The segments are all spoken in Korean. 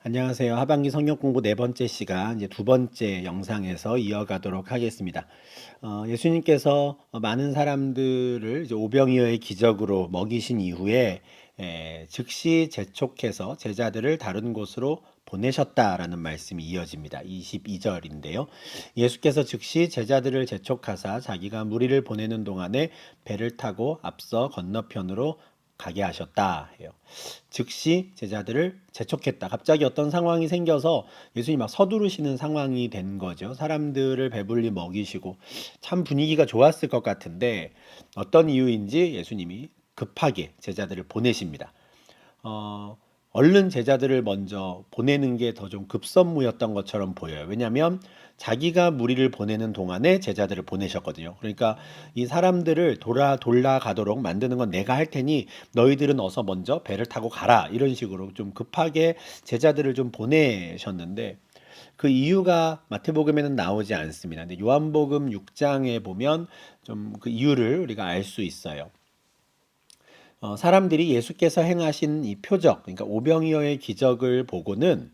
안녕하세요. 하반기 성경 공부 네 번째 시간, 이제 두 번째 영상에서 이어가도록 하겠습니다. 예수님께서 많은 사람들을 이제 오병이어의 기적으로 먹이신 이후에 즉시 재촉해서 제자들을 다른 곳으로 보내셨다라는 말씀이 이어집니다. 22절인데요. 예수께서 즉시 제자들을 재촉하사 자기가 무리를 보내는 동안에 배를 타고 앞서 건너편으로 가게 하셨다 해요. 즉시 제자들을 재촉했다. 갑자기 어떤 상황이 생겨서 예수님이 막 서두르시는 상황이 된 거죠. 사람들을 배불리 먹이시고 참 분위기가 좋았을 것 같은데 어떤 이유인지 예수님이 급하게 제자들을 보내십니다. 어, 얼른 제자들을 먼저 보내는 게 더 좀 급선무였던 것처럼 보여요. 왜냐하면 자기가 무리를 보내는 동안에 제자들을 보내셨거든요. 그러니까 이 사람들을 돌아 가도록 만드는 건 내가 할 테니 너희들은 어서 먼저 배를 타고 가라. 이런 식으로 좀 급하게 제자들을 좀 보내셨는데 그 이유가 마태복음에는 나오지 않습니다. 근데 요한복음 6장에 보면 좀 그 이유를 우리가 알 수 있어요. 사람들이 예수께서 행하신 이 표적, 그러니까 오병이어의 기적을 보고는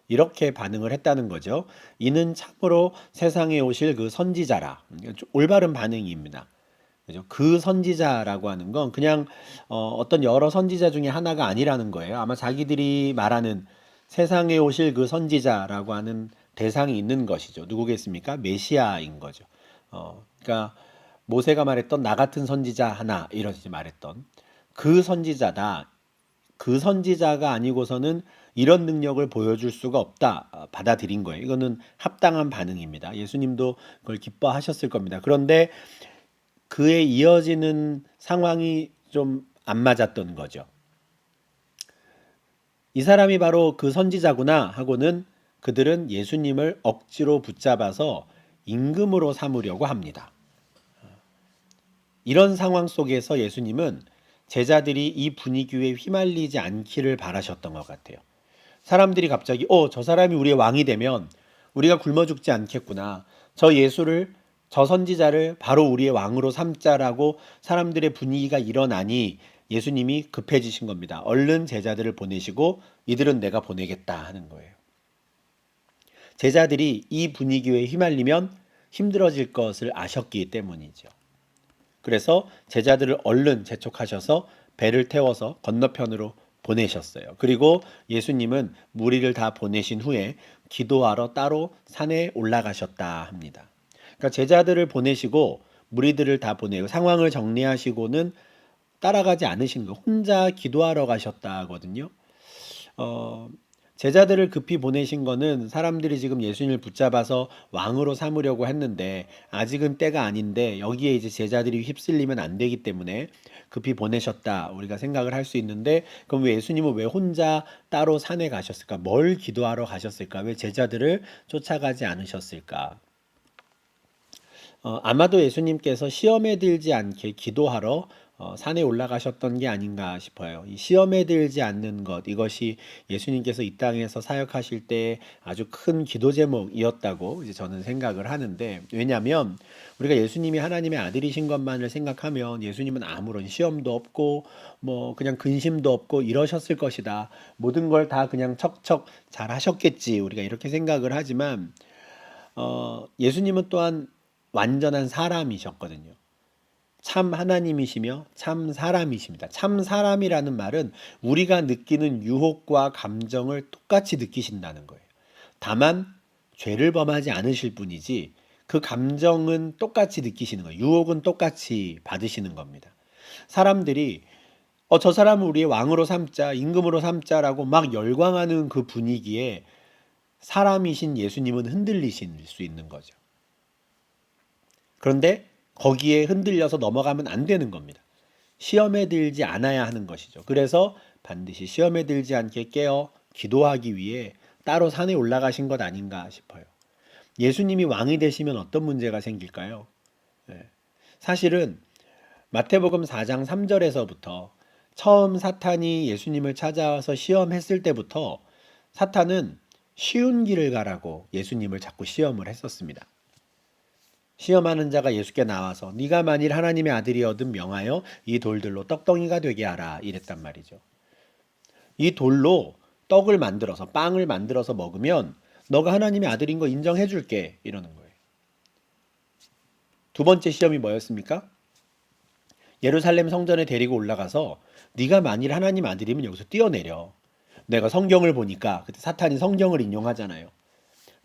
이렇게 반응을 했다는 거죠. 이는 참으로 세상에 오실 그 선지자라. 좀 올바른 반응입니다. 그죠? 그 선지자라고 하는 건 그냥 어떤 여러 선지자 중에 하나가 아니라는 거예요. 아마 자기들이 말하는 세상에 오실 그 선지자라고 하는 대상이 있는 것이죠. 누구겠습니까? 메시아인 거죠. 그러니까 모세가 말했던 나 같은 선지자 하나 이렇게 말했던 그 선지자다. 그 선지자가 아니고서는 이런 능력을 보여줄 수가 없다. 받아들인 거예요. 이거는 합당한 반응입니다. 예수님도 그걸 기뻐하셨을 겁니다. 그런데 그에 이어지는 상황이 좀 안 맞았던 거죠. 이 사람이 바로 그 선지자구나 하고는 그들은 예수님을 억지로 붙잡아서 임금으로 삼으려고 합니다. 이런 상황 속에서 예수님은 제자들이 이 분위기에 휘말리지 않기를 바라셨던 것 같아요. 사람들이 갑자기 저 사람이 우리의 왕이 되면 우리가 굶어 죽지 않겠구나. 저 예수를 저 선지자를 바로 우리의 왕으로 삼자라고 사람들의 분위기가 일어나니 예수님이 급해지신 겁니다. 얼른 제자들을 보내시고 이들은 내가 보내겠다 하는 거예요. 제자들이 이 분위기에 휘말리면 힘들어질 것을 아셨기 때문이죠. 그래서 제자들을 얼른 재촉하셔서 배를 태워서 건너편으로 보내셨어요. 그리고 예수님은 무리를 다 보내신 후에 기도하러 따로 산에 올라가셨다 합니다. 그러니까 제자들을 보내시고 무리들을 다 보내고 상황을 정리하시고는 따라가지 않으신 거 혼자 기도하러 가셨다거든요. 어, 제자들을 급히 보내신 거는 사람들이 지금 예수님을 붙잡아서 왕으로 삼으려고 했는데 아직은 때가 아닌데 여기에 이제 제자들이 휩쓸리면 안 되기 때문에 급히 보내셨다 우리가 생각을 할 수 있는데 그럼 왜 예수님은 왜 혼자 따로 산에 가셨을까? 뭘 기도하러 가셨을까? 왜 제자들을 쫓아가지 않으셨을까? 아마도 예수님께서 시험에 들지 않게 기도하러 산에 올라가셨던 게 아닌가 싶어요. 이 시험에 들지 않는 것, 이것이 예수님께서 이 땅에서 사역하실 때 아주 큰 기도 제목이었다고 이제 저는 생각을 하는데, 왜냐하면 우리가 예수님이 하나님의 아들이신 것만을 생각하면 예수님은 아무런 시험도 없고, 뭐 그냥 근심도 없고 이러셨을 것이다. 모든 걸 다 그냥 척척 잘 하셨겠지. 우리가 이렇게 생각을 하지만, 예수님은 또한 완전한 사람이셨거든요. 참 하나님이시며 참 사람이십니다. 참 사람이라는 말은 우리가 느끼는 유혹과 감정을 똑같이 느끼신다는 거예요. 다만 죄를 범하지 않으실 뿐이지 그 감정은 똑같이 느끼시는 거예요. 유혹은 똑같이 받으시는 겁니다. 사람들이 저 사람을 우리의 왕으로 삼자, 임금으로 삼자라고 막 열광하는 그 분위기에 사람이신 예수님은 흔들리실 수 있는 거죠. 그런데 거기에 흔들려서 넘어가면 안 되는 겁니다. 시험에 들지 않아야 하는 것이죠. 그래서 반드시 시험에 들지 않게 깨어 기도하기 위해 따로 산에 올라가신 것 아닌가 싶어요. 예수님이 왕이 되시면 어떤 문제가 생길까요? 예. 사실은 마태복음 4장 3절에서부터 처음 사탄이 예수님을 찾아와서 시험했을 때부터 사탄은 쉬운 길을 가라고 예수님을 자꾸 시험을 했었습니다. 시험하는 자가 예수께 나와서 네가 만일 하나님의 아들이거든 명하여 이 돌들로 떡덩이가 되게 하라 이랬단 말이죠. 이 돌로 떡을 만들어서 빵을 만들어서 먹으면 너가 하나님의 아들인 거 인정해 줄게 이러는 거예요. 두 번째 시험이 뭐였습니까? 예루살렘 성전에 데리고 올라가서 네가 만일 하나님 아들이면 여기서 뛰어내려. 내가 성경을 보니까 그때 사탄이 성경을 인용하잖아요.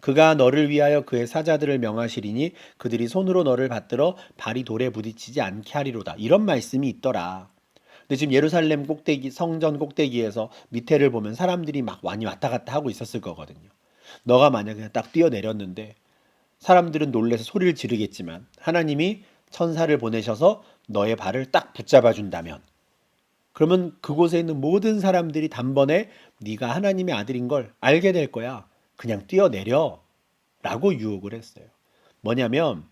그가 너를 위하여 그의 사자들을 명하시리니 그들이 손으로 너를 받들어 발이 돌에 부딪히지 않게 하리로다. 이런 말씀이 있더라. 근데 지금 예루살렘 꼭대기 성전 꼭대기에서 밑에를 보면 사람들이 막 많이 왔다 갔다 하고 있었을 거거든요. 너가 만약에 그냥 딱 뛰어내렸는데 사람들은 놀라서 소리를 지르겠지만 하나님이 천사를 보내셔서 너의 발을 딱 붙잡아 준다면 그러면 그곳에 있는 모든 사람들이 단번에 네가 하나님의 아들인 걸 알게 될 거야. 그냥 뛰어내려 라고 유혹을 했어요. 뭐냐면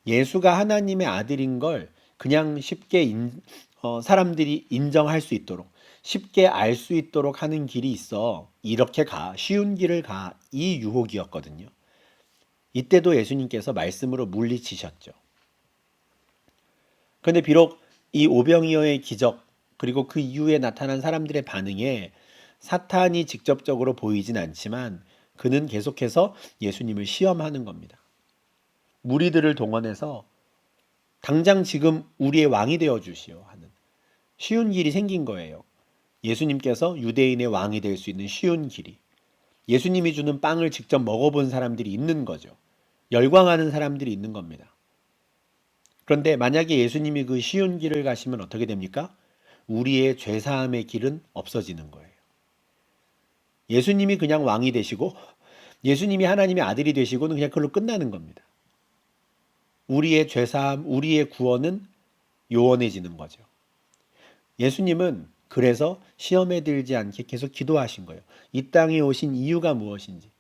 예수가 하나님의 아들인 걸 그냥 쉽게 사람들이 인정할 수 있도록 쉽게 알 수 있도록 하는 길이 있어. 이렇게 가. 쉬운 길을 가. 이 유혹이었거든요. 이때도 예수님께서 말씀으로 물리치셨죠. 그런데 비록 이 오병이어의 기적 그리고 그 이후에 나타난 사람들의 반응에 사탄이 직접적으로 보이진 않지만 그는 계속해서 예수님을 시험하는 겁니다. 무리들을 동원해서 당장 지금 우리의 왕이 되어 주시오 하는 쉬운 길이 생긴 거예요. 예수님께서 유대인의 왕이 될 수 있는 쉬운 길이. 예수님이 주는 빵을 직접 먹어본 사람들이 있는 거죠. 열광하는 사람들이 있는 겁니다. 그런데 만약에 예수님이 그 쉬운 길을 가시면 어떻게 됩니까? 우리의 죄사함의 길은 없어지는 거예요. 예수님이 그냥 왕이 되시고 예수님이 하나님의 아들이 되시고는 그냥 그걸로 끝나는 겁니다. 우리의 죄사함, 우리의 구원은 요원해지는 거죠. 예수님은 그래서 시험에 들지 않게 계속 기도하신 거예요. 이 땅에 오신 이유가 무엇인지.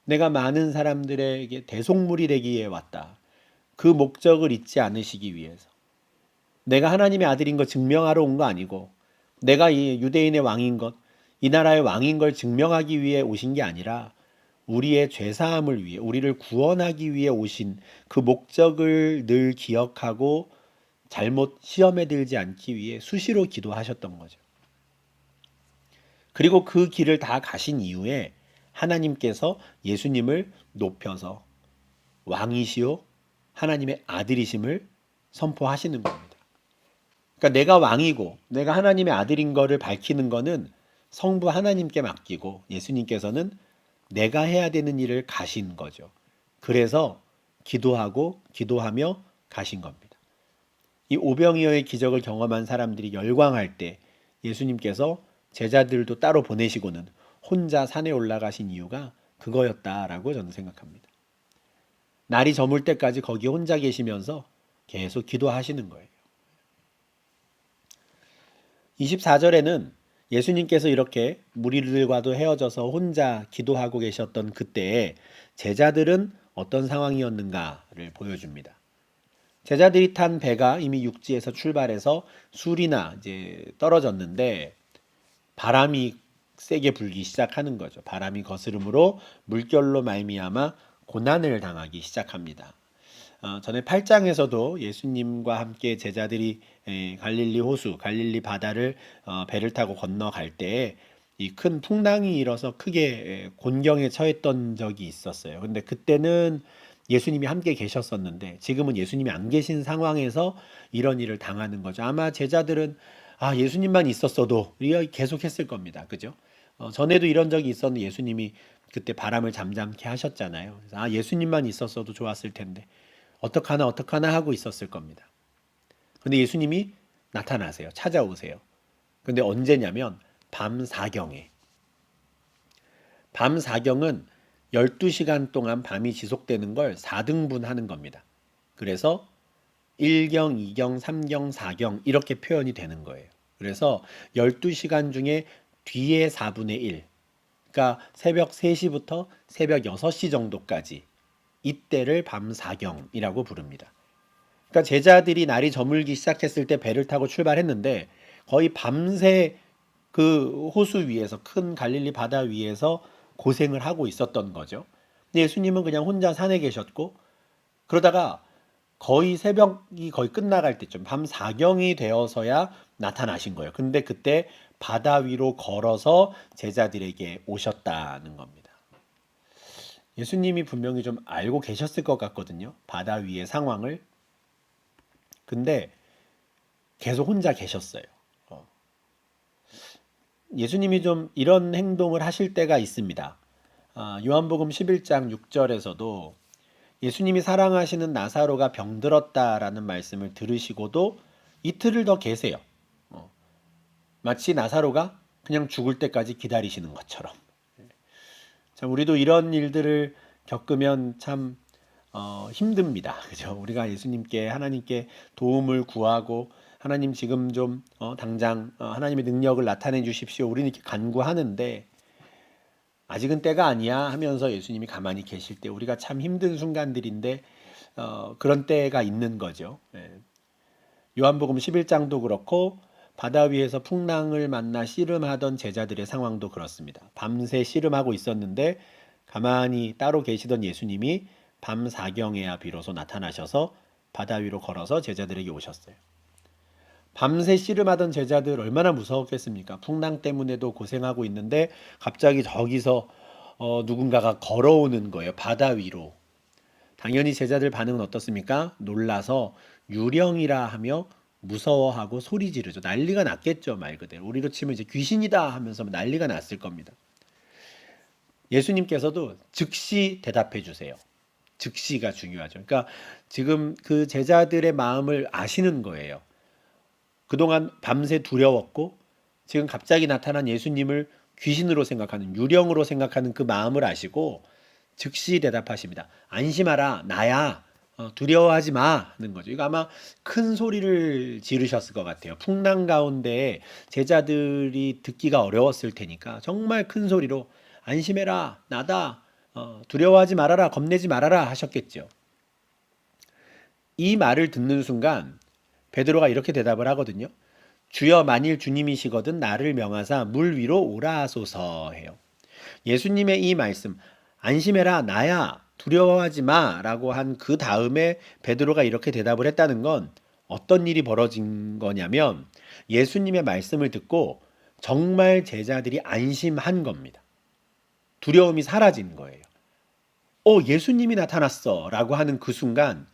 내가 많은 사람들에게 대속물이 되기 위해 왔다. 그 목적을 잊지 않으시기 위해서. 내가 하나님의 아들인 것 증명하러 온 거 아니고 내가 이 유대인의 왕인 것, 이 나라의 왕인 걸 증명하기 위해 오신 게 아니라 우리의 죄사함을 위해 우리를 구원하기 위해 오신 그 목적을 늘 기억하고 잘못 시험에 들지 않기 위해 수시로 기도하셨던 거죠. 그리고 그 길을 다 가신 이후에 하나님께서 예수님을 높여서 왕이시요 하나님의 아들이심을 선포하시는 겁니다. 그러니까 내가 왕이고 내가 하나님의 아들인 거를 밝히는 거는 성부 하나님께 맡기고 예수님께서는 내가 해야 되는 일을 가신 거죠. 그래서 기도하고 기도하며 가신 겁니다. 이 오병이어의 기적을 경험한 사람들이 열광할 때 예수님께서 제자들도 따로 보내시고는 혼자 산에 올라가신 이유가 그거였다라고 저는 생각합니다. 날이 저물 때까지 거기 혼자 계시면서 계속 기도하시는 거예요. 24절에는 예수님께서 이렇게 무리들과도 헤어져서 혼자 기도하고 계셨던 그때에 제자들은 어떤 상황이었는가를 보여줍니다. 제자들이 탄 배가 이미 육지에서 출발해서 술이나 이제 떨어졌는데 바람이 세게 불기 시작하는 거죠. 바람이 거스름으로 물결로 말미암아 고난을 당하기 시작합니다. 전에 8장에서도 예수님과 함께 제자들이 갈릴리 호수, 갈릴리 바다를 배를 타고 건너갈 때 이 큰 풍랑이 일어서 크게 곤경에 처했던 적이 있었어요. 근데 그때는 예수님이 함께 계셨었는데 지금은 예수님이 안 계신 상황에서 이런 일을 당하는 거죠. 아마 제자들은 예수님만 있었어도 계속 했을 겁니다. 그죠? 전에도 이런 적이 있었는데 예수님이 그때 바람을 잠잠케 하셨잖아요. 그래서 예수님만 있었어도 좋았을 텐데 어떡하나 하고 있었을 겁니다. 근데 예수님이 나타나세요. 찾아오세요. 근데 언제냐면 밤 사경에. 밤 사경은 12시간 동안 밤이 지속되는 걸 4등분 하는 겁니다. 그래서 1경, 2경, 3경, 4경 이렇게 표현이 되는 거예요. 그래서 12시간 중에 뒤에 4분의 1, 그러니까 새벽 3시부터 새벽 6시 정도까지 이때를 밤 사경이라고 부릅니다. 그러니까 제자들이 날이 저물기 시작했을 때 배를 타고 출발했는데 거의 밤새 그 호수 위에서 큰 갈릴리 바다 위에서 고생을 하고 있었던 거죠. 근데 예수님은 그냥 혼자 산에 계셨고 그러다가 거의 새벽이 거의 끝나갈 때쯤 밤 사경이 되어서야 나타나신 거예요. 근데 그때 바다 위로 걸어서 제자들에게 오셨다는 겁니다. 예수님이 분명히 좀 알고 계셨을 것 같거든요. 바다 위의 상황을. 근데 계속 혼자 계셨어요. 어. 예수님이 좀 이런 행동을 하실 때가 있습니다. 요한복음 11장 6절에서도 예수님이 사랑하시는 나사로가 병들었다라는 말씀을 들으시고도 이틀을 더 계세요. 어. 마치 나사로가 그냥 죽을 때까지 기다리시는 것처럼. 참 우리도 이런 일들을 겪으면 참 힘듭니다. 그죠? 우리가 예수님께 하나님께 도움을 구하고 하나님 지금 좀 당장 하나님의 능력을 나타내 주십시오. 우리는 이렇게 간구하는데 아직은 때가 아니야 하면서 예수님이 가만히 계실 때 우리가 참 힘든 순간들인데 그런 때가 있는 거죠. 예. 요한복음 11장도 그렇고 바다 위에서 풍랑을 만나 씨름하던 제자들의 상황도 그렇습니다. 밤새 씨름하고 있었는데 가만히 따로 계시던 예수님이 밤 사경에야 비로소 나타나셔서 바다 위로 걸어서 제자들에게 오셨어요. 밤새 씨름하던 제자들 얼마나 무서웠겠습니까? 풍랑 때문에도 고생하고 있는데 갑자기 저기서 누군가가 걸어오는 거예요. 바다 위로. 당연히 제자들 반응은 어떻습니까? 놀라서 유령이라 하며 무서워하고 소리 지르죠. 난리가 났겠죠, 말 그대로. 우리로 치면 이제 귀신이다 하면서 난리가 났을 겁니다. 예수님께서도 즉시 대답해 주세요. 즉시가 중요하죠. 그러니까 지금 그 제자들의 마음을 아시는 거예요. 그동안 밤새 두려웠고 지금 갑자기 나타난 예수님을 귀신으로 생각하는, 유령으로 생각하는 그 마음을 아시고 즉시 대답하십니다. 안심하라, 나야. 두려워하지 마 하는 거죠. 이거 아마 큰 소리를 지르셨을 것 같아요. 풍랑 가운데 제자들이 듣기가 어려웠을 테니까 정말 큰 소리로 안심해라, 나다. 두려워하지 말아라, 겁내지 말아라 하셨겠죠. 이 말을 듣는 순간 베드로가 이렇게 대답을 하거든요. 주여 만일 주님이시거든 나를 명하사 물 위로 오라 하소서 해요. 예수님의 이 말씀 안심해라 나야 두려워하지 마라고 한 그 다음에 베드로가 이렇게 대답을 했다는 건 어떤 일이 벌어진 거냐면 예수님의 말씀을 듣고 정말 제자들이 안심한 겁니다. 두려움이 사라진 거예요. 예수님이 나타났어 라고 하는 그 순간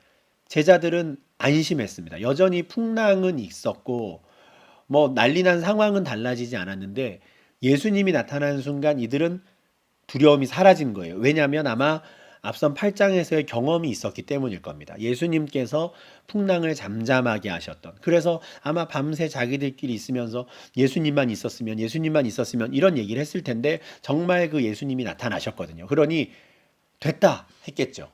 제자들은 안심했습니다. 여전히 풍랑은 있었고 뭐 난리난 상황은 달라지지 않았는데 예수님이 나타난 순간 이들은 두려움이 사라진 거예요. 왜냐하면 아마 앞선 8장에서의 경험이 있었기 때문일 겁니다. 예수님께서 풍랑을 잠잠하게 하셨던. 그래서 아마 밤새 자기들끼리 있으면서 예수님만 있었으면 이런 얘기를 했을 텐데 정말 그 예수님이 나타나셨거든요. 그러니 됐다 했겠죠.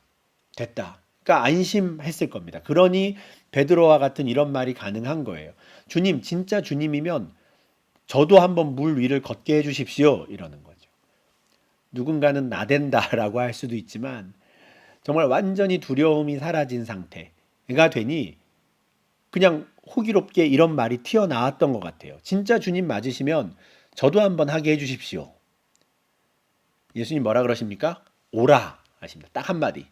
됐다. 그러니까 안심했을 겁니다. 그러니 베드로와 같은 이런 말이 가능한 거예요. 주님, 진짜 주님이면 저도 한번 물 위를 걷게 해주십시오. 이러는 거죠. 누군가는 나댄다라고 할 수도 있지만 정말 완전히 두려움이 사라진 상태가 되니 그냥 호기롭게 이런 말이 튀어나왔던 것 같아요. 진짜 주님 맞으시면 저도 한번 하게 해주십시오. 예수님 뭐라 그러십니까? 오라 하십니다. 딱 한마디.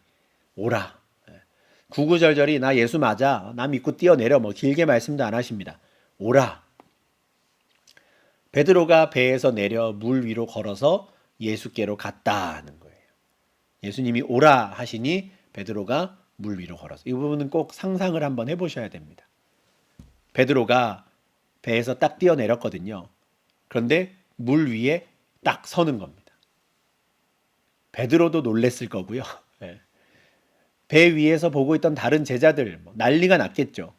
오라. 구구절절히 나 예수 맞아. 나 믿고 뛰어내려. 뭐 길게 말씀도 안 하십니다. 오라. 베드로가 배에서 내려 물 위로 걸어서 예수께로 갔다는 거예요. 예수님이 오라 하시니 베드로가 물 위로 걸어서. 이 부분은 꼭 상상을 한번 해보셔야 됩니다. 베드로가 배에서 딱 뛰어내렸거든요. 그런데 물 위에 딱 서는 겁니다. 베드로도 놀랬을 거고요. 배 위에서 보고 있던 다른 제자들 난리가 났겠죠.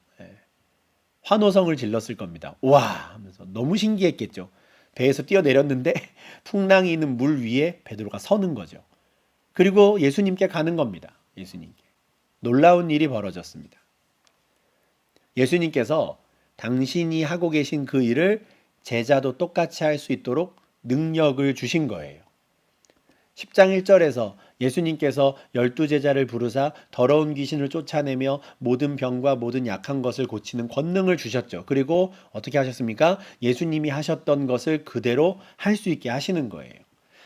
환호성을 질렀을 겁니다. 와 하면서 너무 신기했겠죠. 배에서 뛰어내렸는데 풍랑이 있는 물 위에 베드로가 서는 거죠. 그리고 예수님께 가는 겁니다. 예수님께. 놀라운 일이 벌어졌습니다. 예수님께서 당신이 하고 계신 그 일을 제자도 똑같이 할 수 있도록 능력을 주신 거예요. 10장 1절에서 예수님께서 12제자를 부르사 더러운 귀신을 쫓아내며 모든 병과 모든 약한 것을 고치는 권능을 주셨죠. 그리고 어떻게 하셨습니까? 예수님이 하셨던 것을 그대로 할 수 있게 하시는 거예요.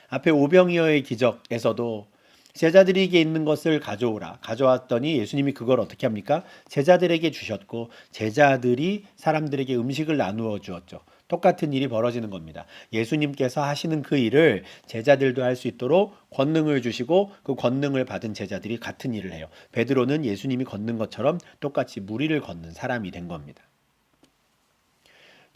앞에 오병이어의 기적에서도 제자들에게 있는 것을 가져오라. 가져왔더니 예수님이 그걸 어떻게 합니까? 제자들에게 주셨고 제자들이 사람들에게 음식을 나누어 주었죠. 똑같은 일이 벌어지는 겁니다. 예수님께서 하시는 그 일을 제자들도 할 수 있도록 권능을 주시고 그 권능을 받은 제자들이 같은 일을 해요. 베드로는 예수님이 걷는 것처럼 똑같이 무리를 걷는 사람이 된 겁니다.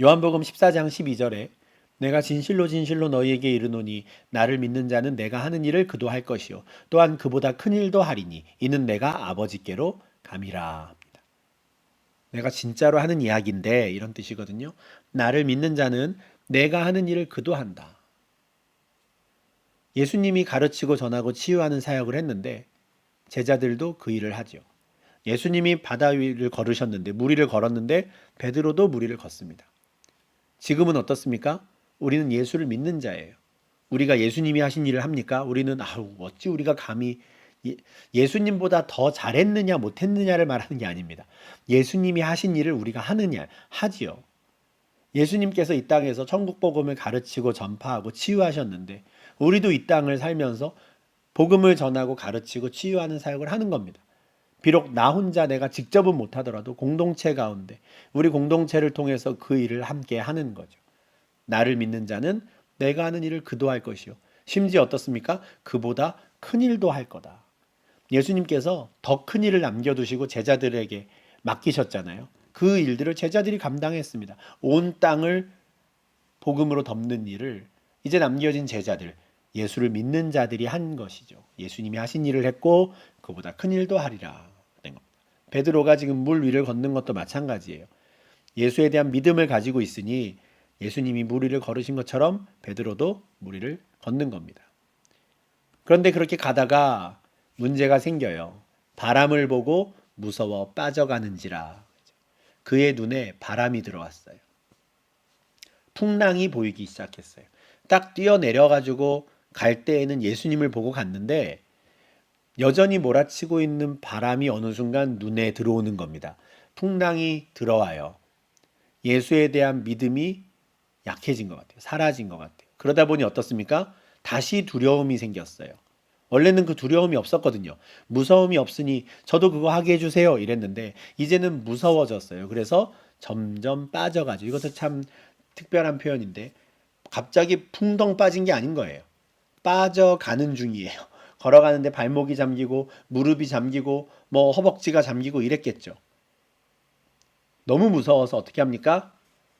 요한복음 14장 12절에 내가 진실로 진실로 너희에게 이르노니 나를 믿는 자는 내가 하는 일을 그도 할 것이요 또한 그보다 큰 일도 하리니 이는 내가 아버지께로 감이라. 내가 진짜로 하는 이야기인데 이런 뜻이거든요. 나를 믿는 자는 내가 하는 일을 그도 한다. 예수님이 가르치고 전하고 치유하는 사역을 했는데 제자들도 그 일을 하죠. 예수님이 바다 위를 걸으셨는데 무리를 걸었는데 베드로도 무리를 걷습니다. 지금은 어떻습니까? 우리는 예수를 믿는 자예요. 우리가 예수님이 하신 일을 합니까? 우리는 어찌 우리가 감히 예수님보다 더 잘했느냐 못했느냐를 말하는 게 아닙니다. 예수님이 하신 일을 우리가 하느냐 하지요. 예수님께서 이 땅에서 천국 복음을 가르치고 전파하고 치유하셨는데 우리도 이 땅을 살면서 복음을 전하고 가르치고 치유하는 사역을 하는 겁니다. 비록 나 혼자 내가 직접은 못하더라도 공동체 가운데 우리 공동체를 통해서 그 일을 함께 하는 거죠. 나를 믿는 자는 내가 하는 일을 그도 할 것이요. 심지어 어떻습니까? 그보다 큰 일도 할 거다. 예수님께서 더 큰 일을 남겨두시고 제자들에게 맡기셨잖아요. 그 일들을 제자들이 감당했습니다. 온 땅을 복음으로 덮는 일을 이제 남겨진 제자들, 예수를 믿는 자들이 한 것이죠. 예수님이 하신 일을 했고 그보다 큰 일도 하리라 된 겁니다. 베드로가 지금 물 위를 걷는 것도 마찬가지예요. 예수에 대한 믿음을 가지고 있으니 예수님이 물 위를 걸으신 것처럼 베드로도 물 위를 걷는 겁니다. 그런데 그렇게 가다가 문제가 생겨요. 바람을 보고 무서워 빠져가는지라. 그의 눈에 바람이 들어왔어요. 풍랑이 보이기 시작했어요. 딱 뛰어내려가지고 갈 때에는 예수님을 보고 갔는데 여전히 몰아치고 있는 바람이 어느 순간 눈에 들어오는 겁니다. 풍랑이 들어와요. 예수에 대한 믿음이 약해진 것 같아요. 사라진 것 같아요. 그러다 보니 어떻습니까? 다시 두려움이 생겼어요. 원래는 그 두려움이 없었거든요. 무서움이 없으니 저도 그거 하게 해주세요 이랬는데 이제는 무서워졌어요. 그래서 점점 빠져가죠. 이것도 참 특별한 표현인데 갑자기 풍덩 빠진 게 아닌 거예요. 빠져가는 중이에요. 걸어가는데 발목이 잠기고 무릎이 잠기고 뭐 허벅지가 잠기고 이랬겠죠. 너무 무서워서 어떻게 합니까?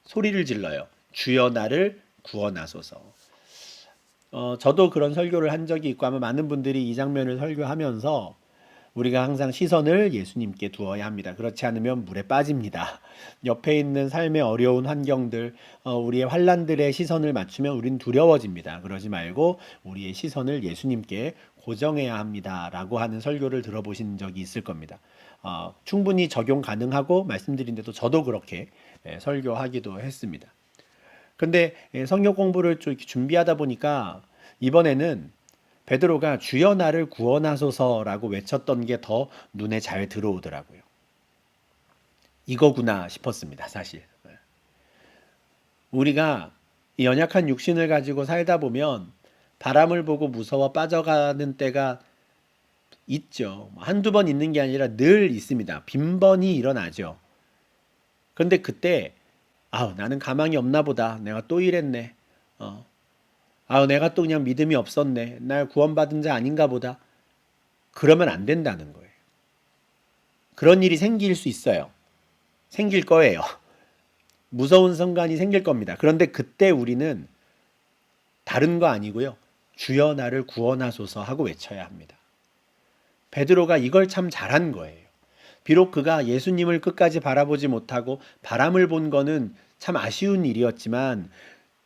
소리를 질러요. 주여 나를 구원하소서. 저도 그런 설교를 한 적이 있고 아마 많은 분들이 이 장면을 설교하면서 우리가 항상 시선을 예수님께 두어야 합니다. 그렇지 않으면 물에 빠집니다. 옆에 있는 삶의 어려운 환경들, 우리의 환난들의 시선을 맞추면 우린 두려워집니다. 그러지 말고 우리의 시선을 예수님께 고정해야 합니다. 라고 하는 설교를 들어보신 적이 있을 겁니다. 충분히 적용 가능하고 말씀드린 대로 저도 그렇게 설교하기도 했습니다. 근데 성경 공부를 좀 준비하다 보니까 이번에는 베드로가 주여 나를 구원하소서라고 외쳤던 게 더 눈에 잘 들어오더라고요. 이거구나 싶었습니다, 사실. 우리가 이 연약한 육신을 가지고 살다 보면 바람을 보고 무서워 빠져가는 때가 있죠. 한두 번 있는 게 아니라 늘 있습니다. 빈번히 일어나죠. 그런데 그때 나는 가망이 없나 보다. 내가 또 이랬네. 내가 또 그냥 믿음이 없었네. 날 구원받은 자 아닌가 보다. 그러면 안 된다는 거예요. 그런 일이 생길 수 있어요. 생길 거예요. 무서운 순간이 생길 겁니다. 그런데 그때 우리는 다른 거 아니고요. 주여 나를 구원하소서 하고 외쳐야 합니다. 베드로가 이걸 참 잘한 거예요. 비록 그가 예수님을 끝까지 바라보지 못하고 바람을 본 거는 참 아쉬운 일이었지만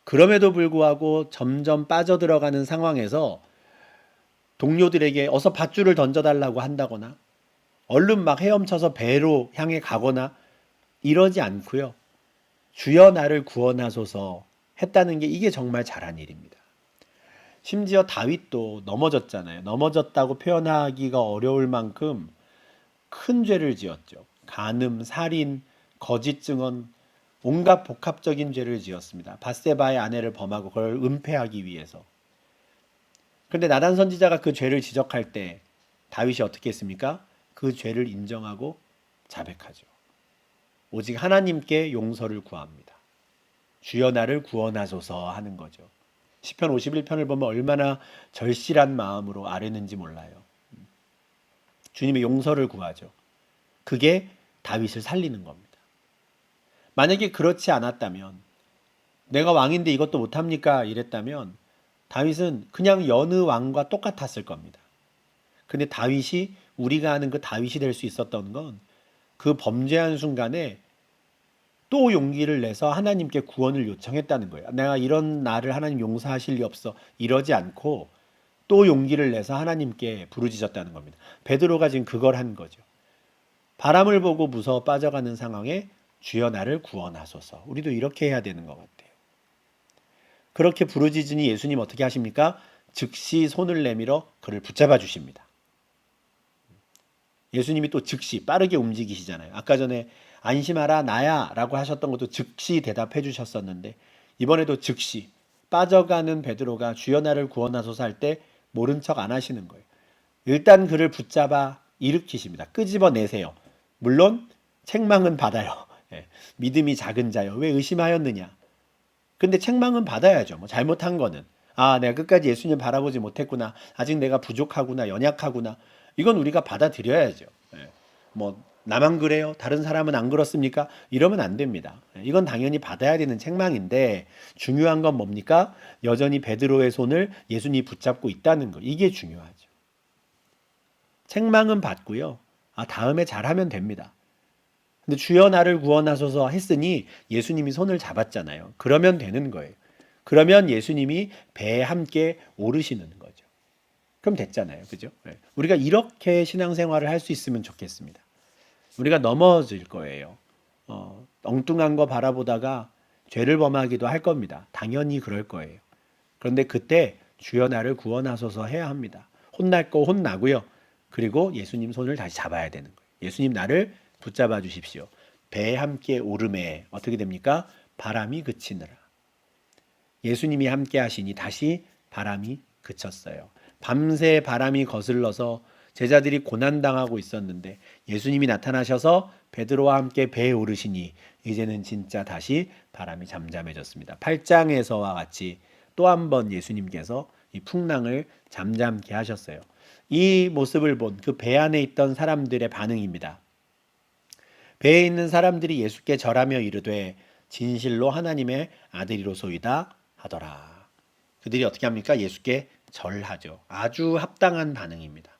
그럼에도 불구하고 점점 빠져들어가는 상황에서 동료들에게 어서 밧줄을 던져달라고 한다거나 얼른 막 헤엄쳐서 배로 향해 가거나 이러지 않고요. 주여 나를 구원하소서 했다는 게 이게 정말 잘한 일입니다. 심지어 다윗도 넘어졌잖아요. 넘어졌다고 표현하기가 어려울 만큼 큰 죄를 지었죠. 간음, 살인, 거짓 증언, 온갖 복합적인 죄를 지었습니다. 밧세바의 아내를 범하고 그걸 은폐하기 위해서. 그런데 나단 선지자가 그 죄를 지적할 때 다윗이 어떻게 했습니까? 그 죄를 인정하고 자백하죠. 오직 하나님께 용서를 구합니다. 주여 나를 구원하소서 하는 거죠. 시편 51편을 보면 얼마나 절실한 마음으로 아뢰는지 몰라요. 주님의 용서를 구하죠. 그게 다윗을 살리는 겁니다. 만약에 그렇지 않았다면, 내가 왕인데 이것도 못합니까? 이랬다면 다윗은 그냥 여느 왕과 똑같았을 겁니다. 근데 다윗이, 우리가 아는 그 다윗이 될 수 있었던 건 그 범죄한 순간에 또 용기를 내서 하나님께 구원을 요청했다는 거예요. 내가 이런 나를 하나님 용서하실 리 없어, 이러지 않고 또 용기를 내서 하나님께 부르짖었다는 겁니다. 베드로가 지금 그걸 한 거죠. 바람을 보고 무서워 빠져가는 상황에 주여 나를 구원하소서. 우리도 이렇게 해야 되는 것 같아요. 그렇게 부르짖으니 예수님 어떻게 하십니까? 즉시 손을 내밀어 그를 붙잡아 주십니다. 예수님이 또 즉시 빠르게 움직이시잖아요. 아까 전에 안심하라 나야 라고 하셨던 것도 즉시 대답해 주셨었는데, 이번에도 즉시 빠져가는 베드로가 주여 나를 구원하소서 할 때 모른 척 안 하시는 거예요. 일단 그를 붙잡아 일으키십니다. 끄집어내세요. 물론 책망은 받아요. 예, 믿음이 작은 자여 왜 의심하였느냐. 근데 책망은 받아야죠. 뭐 잘못한 거는, 아 내가 끝까지 예수님 바라보지 못했구나, 아직 내가 부족하구나, 연약하구나, 이건 우리가 받아들여야죠. 예. 뭐 나만 그래요? 다른 사람은 안 그렇습니까? 이러면 안 됩니다. 이건 당연히 받아야 되는 책망인데, 중요한 건 뭡니까? 여전히 베드로의 손을 예수님이 붙잡고 있다는 거. 이게 중요하죠. 책망은 받고요. 아 다음에 잘하면 됩니다. 근데 주여 나를 구원하소서 했으니 예수님이 손을 잡았잖아요. 그러면 되는 거예요. 그러면 예수님이 배에 함께 오르시는 거죠. 그럼 됐잖아요. 그죠? 네. 우리가 이렇게 신앙생활을 할 수 있으면 좋겠습니다. 우리가 넘어질 거예요. 엉뚱한 거 바라보다가 죄를 범하기도 할 겁니다. 당연히 그럴 거예요. 그런데 그때 주여 나를 구원하소서 해야 합니다. 혼날 거 혼나고요. 그리고 예수님 손을 다시 잡아야 되는 거예요. 예수님 나를 붙잡아 주십시오. 배에 함께 오름에 어떻게 됩니까? 바람이 그치느라. 예수님이 함께 하시니 다시 바람이 그쳤어요. 밤새 바람이 거슬러서 제자들이 고난당하고 있었는데 예수님이 나타나셔서 베드로와 함께 배에 오르시니 이제는 진짜 다시 바람이 잠잠해졌습니다. 8장에서와 같이 또 한 번 예수님께서 이 풍랑을 잠잠케 하셨어요. 이 모습을 본 그 배 안에 있던 사람들의 반응입니다. 배에 있는 사람들이 예수께 절하며 이르되 진실로 하나님의 아들이로소이다 하더라. 그들이 어떻게 합니까? 예수께 절하죠. 아주 합당한 반응입니다.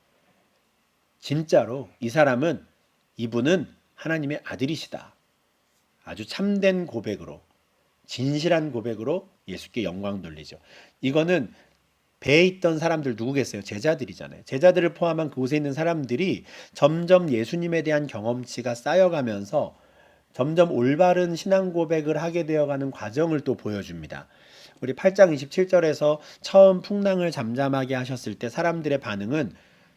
진짜로 이 사람은, 이분은 하나님의 아들이시다. 아주 참된 고백으로, 진실한 고백으로 예수께 영광 돌리죠. 이거는 배에 있던 사람들 누구겠어요? 제자들이잖아요. 제자들을 포함한 그곳에 있는 사람들이 점점 예수님에 대한 경험치가 쌓여가면서 점점 올바른 신앙 고백을 하게 되어가는 과정을 또 보여줍니다. 우리 8장 27절에서 처음 풍랑을 잠잠하게 하셨을 때 사람들의 반응은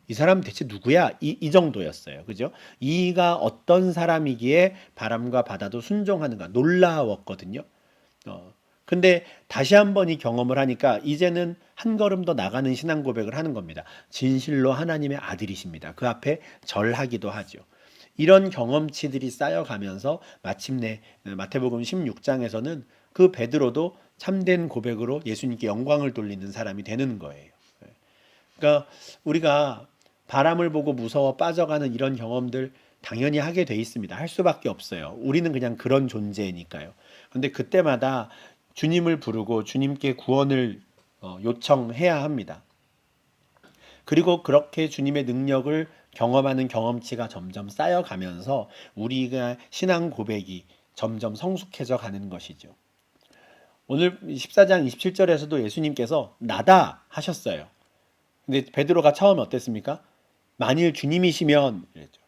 이 사람 대체 누구야? 이 정도였어요. 그죠? 이가 어떤 사람이기에 바람과 바다도 순종하는가 놀라웠거든요. 근데 다시 한번 이 경험을 하니까 이제는 한 걸음 더 나가는 신앙 고백을 하는 겁니다. 진실로 하나님의 아들이십니다. 그 앞에 절하기도 하죠. 이런 경험치들이 쌓여가면서 마침내 마태복음 16장에서는 그 베드로도 참된 고백으로 예수님께 영광을 돌리는 사람이 되는 거예요. 그러니까 우리가 바람을 보고 무서워 빠져가는 이런 경험들 당연히 하게 돼 있습니다. 할 수밖에 없어요. 우리는 그냥 그런 존재니까요. 그런데 그때마다 주님을 부르고 주님께 구원을 요청해야 합니다. 그리고 그렇게 주님의 능력을 경험하는 경험치가 점점 쌓여가면서 우리가 신앙 고백이 점점 성숙해져 가는 것이죠. 오늘 14장 27절에서도 예수님께서 나다 하셨어요. 근데 베드로가 처음에 어땠습니까? 만일 주님이시면 이랬죠.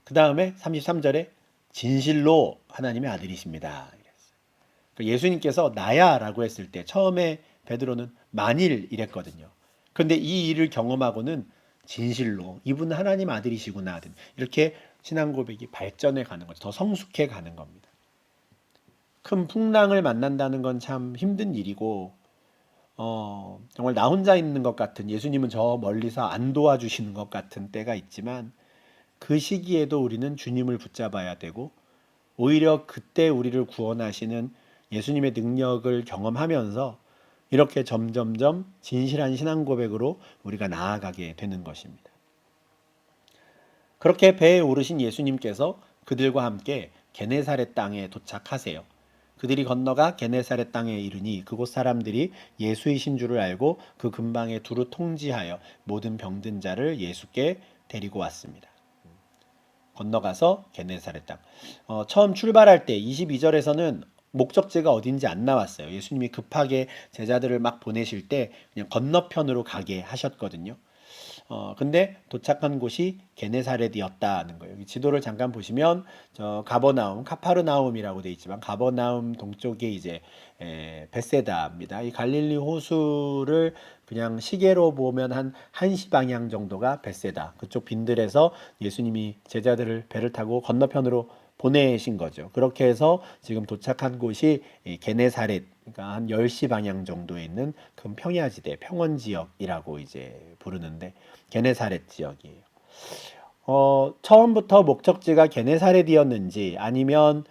그 다음에 33절에 진실로 하나님의 아들이십니다. 이랬어요. 예수님께서 나야 라고 했을 때 처음에 베드로는 만일 이랬거든요. 그런데 이 일을 경험하고는 진실로 이분은 하나님 아들이시구나, 이렇게 신앙 고백이 발전해 가는 거죠. 더 성숙해 가는 겁니다. 큰 풍랑을 만난다는 건 참 힘든 일이고 정말 나 혼자 있는 것 같은, 예수님은 저 멀리서 안 도와주시는 것 같은 때가 있지만 그 시기에도 우리는 주님을 붙잡아야 되고 오히려 그때 우리를 구원하시는 예수님의 능력을 경험하면서 이렇게 점점점 진실한 신앙 고백으로 우리가 나아가게 되는 것입니다. 그렇게 배에 오르신 예수님께서 그들과 함께 게네사렛 땅에 도착하세요. 그들이 건너가 게네사렛 땅에 이르니 그곳 사람들이 예수이신 줄을 알고 그 근방에 두루 통지하여 모든 병든 자를 예수께 데리고 왔습니다. 건너가서 게네사렛 땅. 처음 출발할 때 22절에서는 목적지가 어딘지 안 나왔어요. 예수님이 급하게 제자들을 막 보내실 때 그냥 건너편으로 가게 하셨거든요. 근데 도착한 곳이 게네사렛이었다는 거예요. 여기 지도를 잠깐 보시면 저 가버나움, 카파르나움이라고 돼 있지만 가버나움 동쪽에 이제 벳세다입니다. 이 갈릴리 호수를 그냥 시계로 보면 한 1시 방향 정도가 벳세다. 그쪽 빈들에서 예수님이 제자들을 배를 타고 건너편으로 보내신 거죠. 그렇게 해서 지금 도착한 곳이 이 게네사렛, 그러니까 한 10시 방향 정도에 있는 큰 평야지대, 평원 지역이라고 이제 부르는데 게네사렛 지역이에요. 처음부터 목적지가 게네사렛이었는지 아니면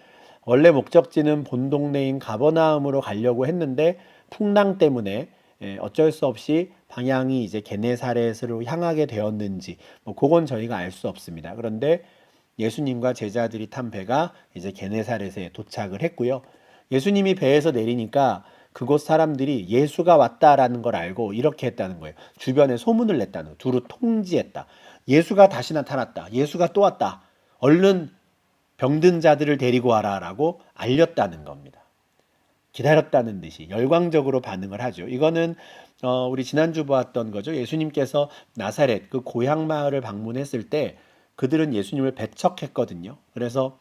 원래 목적지는 본 동네인 가버나움으로 가려고 했는데 풍랑 때문에 어쩔 수 없이 방향이 이제 게네사렛으로 향하게 되었는지 뭐 그건 저희가 알 수 없습니다. 그런데 예수님과 제자들이 탄 배가 이제 게네사렛에 도착을 했고요. 예수님이 배에서 내리니까 그곳 사람들이 예수가 왔다라는 걸 알고 이렇게 했다는 거예요. 주변에 소문을 냈다는 거예요. 두루 통지했다. 예수가 다시 나타났다. 예수가 또 왔다. 얼른 병든 자들을 데리고 와라라고 알렸다는 겁니다. 기다렸다는 듯이 열광적으로 반응을 하죠. 이거는 우리 지난주 보았던 거죠. 예수님께서 나사렛 그 고향 마을을 방문했을 때 그들은 예수님을 배척했거든요. 그래서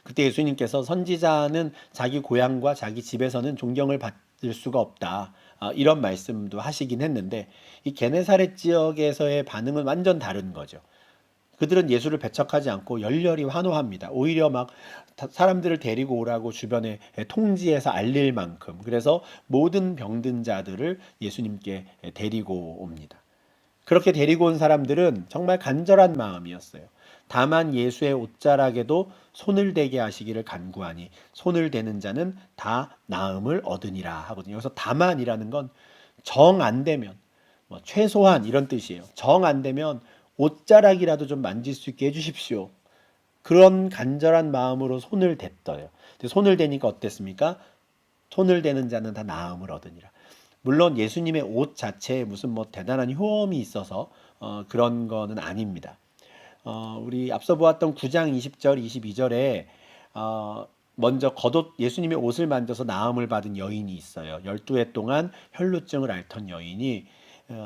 그때 예수님께서 선지자는 자기 고향과 자기 집에서는 존경을 받을 수가 없다. 이런 말씀도 하시긴 했는데 이 게네사렛 지역에서의 반응은 완전 다른 거죠. 그들은 예수를 배척하지 않고 열렬히 환호합니다. 오히려 막 사람들을 데리고 오라고 주변에 통지해서 알릴 만큼 그래서 모든 병든 자들을 예수님께 데리고 옵니다. 그렇게 데리고 온 사람들은 정말 간절한 마음이었어요. 다만 예수의 옷자락에도 손을 대게 하시기를 간구하니 손을 대는 자는 다 나음을 얻으니라 하거든요. 여기서 다만이라는 건 정 안 되면 뭐 최소한 이런 뜻이에요. 정 안 되면 옷자락이라도 좀 만질 수 있게 해주십시오. 그런 간절한 마음으로 손을 댔어요. 손을 대니까 어땠습니까? 손을 대는 자는 다 나음을 얻으니라. 물론 예수님의 옷 자체에 무슨 뭐 대단한 효험이 있어서 그런 거는 아닙니다. 우리 앞서 보았던 9장 20절, 22절에 먼저 겉옷 예수님의 옷을 만져서 나음을 받은 여인이 있어요. 12해 동안 혈루증을 앓던 여인이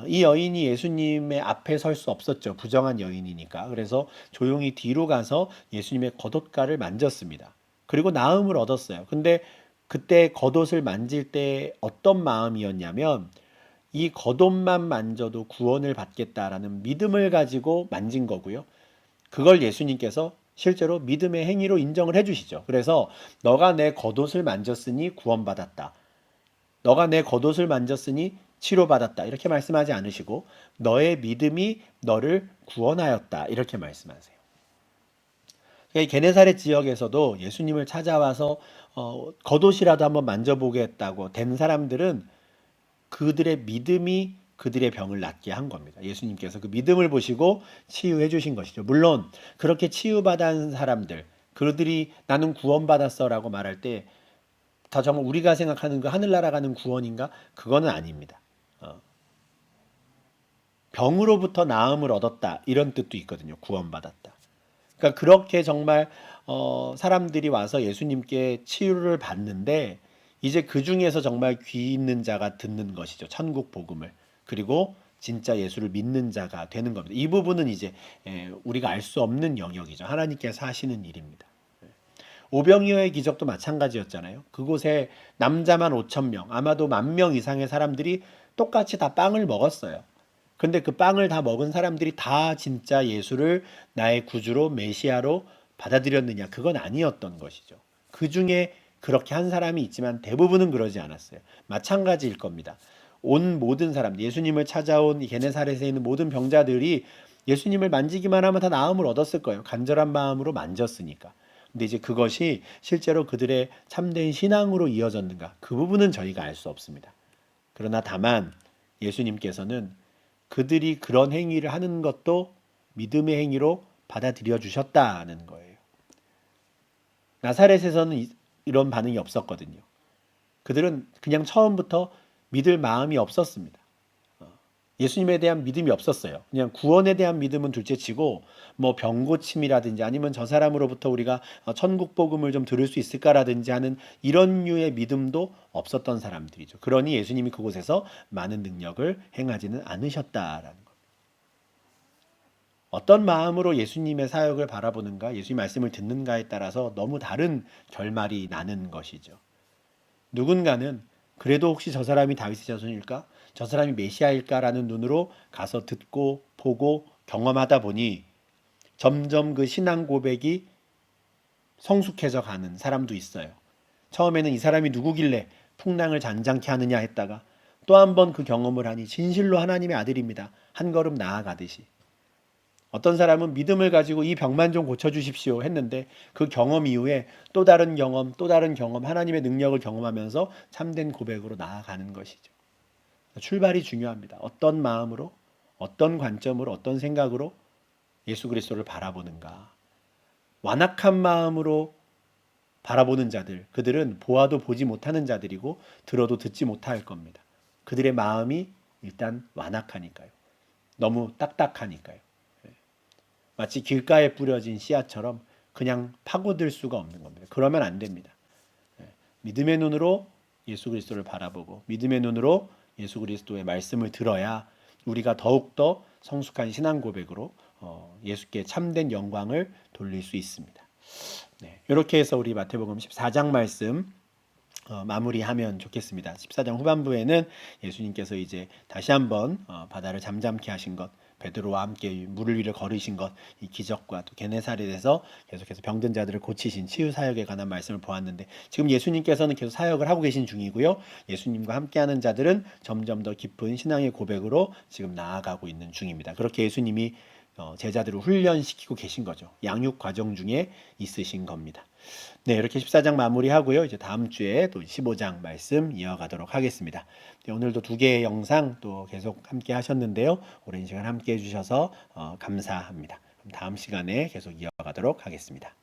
이 여인이 예수님의 앞에 설 수 없었죠. 부정한 여인이니까. 그래서 조용히 뒤로 가서 예수님의 겉옷가를 만졌습니다. 그리고 나음을 얻었어요. 근데 그때 겉옷을 만질 때 어떤 마음이었냐면 이 겉옷만 만져도 구원을 받겠다라는 믿음을 가지고 만진 거고요. 그걸 예수님께서 실제로 믿음의 행위로 인정을 해주시죠. 그래서 너가 내 겉옷을 만졌으니 구원받았다. 너가 내 겉옷을 만졌으니 치료받았다. 이렇게 말씀하지 않으시고 너의 믿음이 너를 구원하였다. 이렇게 말씀하세요. 게네사렛 지역에서도 예수님을 찾아와서 겉옷이라도 한번 만져보겠다고 된 사람들은 그들의 믿음이 그들의 병을 낫게 한 겁니다. 예수님께서 그 믿음을 보시고 치유해 주신 것이죠. 물론 그렇게 치유받은 사람들, 그들이 나는 구원받았어라고 말할 때 다 정말 우리가 생각하는 그 하늘나라 가는 구원인가? 그거는 아닙니다. 병으로부터 나음을 얻었다 이런 뜻도 있거든요. 구원받았다. 그러니까 그렇게 정말 사람들이 와서 예수님께 치유를 받는데 이제 그 중에서 정말 귀 있는 자가 듣는 것이죠. 천국 복음을. 그리고 진짜 예수를 믿는 자가 되는 겁니다. 이 부분은 이제 우리가 알 수 없는 영역이죠. 하나님께서 하시는 일입니다. 오병이어의 기적도 마찬가지였잖아요. 그곳에 남자만 5천 명, 아마도 10,000명 이상의 사람들이 똑같이 다 빵을 먹었어요. 근데 그 빵을 다 먹은 사람들이 다 진짜 예수를 나의 구주로 메시아로 받아들였느냐? 그건 아니었던 것이죠. 그 중에 그렇게 한 사람이 있지만 대부분은 그러지 않았어요. 마찬가지일 겁니다. 온 모든 사람, 예수님을 찾아온 게네사렛에 있는 모든 병자들이 예수님을 만지기만 하면 다 나음을 얻었을 거예요. 간절한 마음으로 만졌으니까. 근데 이제 그것이 실제로 그들의 참된 신앙으로 이어졌는가? 그 부분은 저희가 알 수 없습니다. 그러나 다만 예수님께서는 그들이 그런 행위를 하는 것도 믿음의 행위로 받아들여 주셨다는 거예요. 나사렛에서는 이런 반응이 없었거든요. 그들은 그냥 처음부터 믿을 마음이 없었습니다. 예수님에 대한 믿음이 없었어요. 그냥 구원에 대한 믿음은 둘째치고 뭐 병고침이라든지 아니면 저 사람으로부터 우리가 천국 복음을 좀 들을 수 있을까라든지 하는 이런 류의 믿음도 없었던 사람들이죠. 그러니 예수님이 그곳에서 많은 능력을 행하지는 않으셨다라는 겁니다. 어떤 마음으로 예수님의 사역을 바라보는가, 예수님 말씀을 듣는가에 따라서 너무 다른 결말이 나는 것이죠. 누군가는 그래도 혹시 저 사람이 다윗의 자손일까? 저 사람이 메시아일까라는 눈으로 가서 듣고 보고 경험하다 보니 점점 그 신앙 고백이 성숙해져 가는 사람도 있어요. 처음에는 이 사람이 누구길래 풍랑을 잔잔케 하느냐 했다가 또 한 번 그 경험을 하니 진실로 하나님의 아들입니다. 한 걸음 나아가듯이. 어떤 사람은 믿음을 가지고 이 병만 좀 고쳐주십시오 했는데 그 경험 이후에 또 다른 경험, 또 다른 경험, 하나님의 능력을 경험하면서 참된 고백으로 나아가는 것이죠. 출발이 중요합니다. 어떤 마음으로, 어떤 관점으로, 어떤 생각으로 예수 그리스도를 바라보는가. 완악한 마음으로 바라보는 자들, 그들은 보아도 보지 못하는 자들이고 들어도 듣지 못할 겁니다. 그들의 마음이 일단 완악하니까요. 너무 딱딱하니까요. 마치 길가에 뿌려진 씨앗처럼 그냥 파고들 수가 없는 겁니다. 그러면 안 됩니다. 믿음의 눈으로 예수 그리스도를 바라보고 믿음의 눈으로 예수 그리스도의 말씀을 들어야 우리가 더욱더 성숙한 신앙 고백으로 예수께 참된 영광을 돌릴 수 있습니다. 네, 이렇게 해서 우리 마태복음 14장 말씀 마무리하면 좋겠습니다. 14장 후반부에는 예수님께서 이제 다시 한번 바다를 잠잠케 하신 것, 베드로와 함께 물을 위를 걸으신 것, 이 기적과 또 게네사렛에서 계속해서 병든 자들을 고치신 치유 사역에 관한 말씀을 보았는데 지금 예수님께서는 계속 사역을 하고 계신 중이고요. 예수님과 함께하는 자들은 점점 더 깊은 신앙의 고백으로 지금 나아가고 있는 중입니다. 그렇게 예수님이 제자들을 훈련시키고 계신 거죠. 양육 과정 중에 있으신 겁니다. 네, 이렇게 14장 마무리하고요. 이제 다음 주에 또 15장 말씀 이어가도록 하겠습니다. 네, 오늘도 두 개의 영상 또 계속 함께 하셨는데요. 오랜 시간 함께 해주셔서 감사합니다. 다음 시간에 계속 이어가도록 하겠습니다.